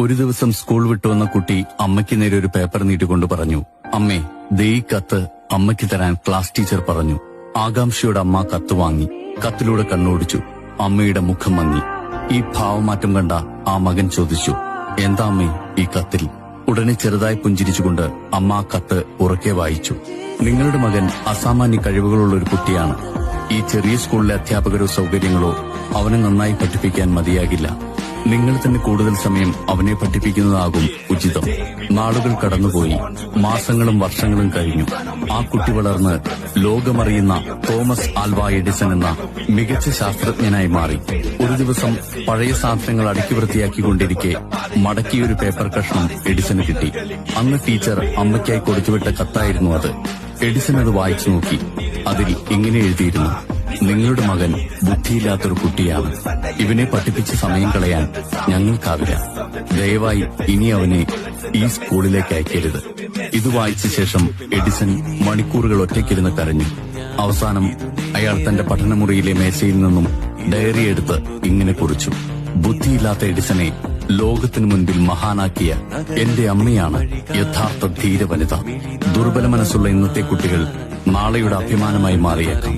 ഒരു ദിവസം സ്കൂൾ വിട്ടുവന്ന കുട്ടി അമ്മയ്ക്ക് നേരെ ഒരു പേപ്പർ നീട്ടിക്കൊണ്ട് പറഞ്ഞു, അമ്മേ, ദേ ഈ കത്ത് അമ്മയ്ക്ക് തരാൻ ക്ലാസ് ടീച്ചർ പറഞ്ഞു. ആകാംക്ഷയോടെ അമ്മ കത്ത് വാങ്ങി. കത്തിലൂടെ കണ്ണോടിച്ചു. അമ്മയുടെ മുഖം മങ്ങി. ഈ ഭാവമാറ്റം കണ്ട ആ മകൻ ചോദിച്ചു, എന്താ അമ്മേ ഈ കത്തിൽ? ഉടനെ ചെറുതായി പുഞ്ചിരിച്ചുകൊണ്ട് അമ്മ ആ കത്ത് ഉറക്കെ വായിച്ചു. നിങ്ങളുടെ മകൻ അസാമാന്യ കഴിവുകളുള്ള ഒരു കുട്ടിയാണ്. ഈ ചെറിയ സ്കൂളിലെ അധ്യാപകരോ സൗകര്യങ്ങളോ അവനെ നന്നായി പഠിപ്പിക്കാൻ മതിയാകില്ല. നിങ്ങൾ തന്നെ കൂടുതൽ സമയം അവനെ പഠിപ്പിക്കുന്നതാകും ഉചിതം. നാളുകൾ കടന്നുപോയി. മാസങ്ങളും വർഷങ്ങളും കഴിഞ്ഞു. ആ കുട്ടി വളർന്ന് ലോകമറിയുന്ന തോമസ് ആൽവാ എഡിസൺ എന്ന മികച്ച ശാസ്ത്രജ്ഞനായി മാറി. ഒരു ദിവസം പഴയ സാധനങ്ങൾ അടുക്കി വൃത്തിയാക്കിക്കൊണ്ടിരിക്കെ മടക്കിയൊരു പേപ്പർ കഷ്ണം എഡിസന് കിട്ടി. അന്ന് ടീച്ചർ അമ്മയ്ക്കായി കൊടുത്തുവിട്ട കത്തായിരുന്നു അത്. എഡിസൺ അത് വായിച്ചു നോക്കി. അതിൽ ഇങ്ങനെ എഴുതിയിരുന്നു, നിങ്ങളുടെ മകൻ ബുദ്ധിയില്ലാത്തൊരു കുട്ടിയാണ്. ഇവനെ പഠിപ്പിച്ച് സമയം കളയാൻ ഞങ്ങൾക്കാവില്ല. ദയവായി ഇനി അവനെ ഈ സ്കൂളിലേക്ക് അയക്കരുത്. ഇത് വായിച്ച ശേഷം എഡിസൺ മണിക്കൂറുകൾ ഒറ്റയ്ക്കിരുന്ന് കരഞ്ഞു. അവസാനം അയാൾ തന്റെ പഠനമുറിയിലെ മേശയിൽ നിന്നും ഡയറി എടുത്ത് ഇങ്ങനെ കുറിച്ചു, ബുദ്ധിയില്ലാത്ത എഡിസനെ ലോകത്തിനു മുൻപിൽ മഹാനാക്കിയ എന്റെ അമ്മയാണ് യഥാർത്ഥ ധീര വനിത. ദുർബല മനസ്സുള്ള ഇന്നത്തെ കുട്ടികൾ നാളെയുടെ അഭിമാനമായി മാറിയേക്കാം.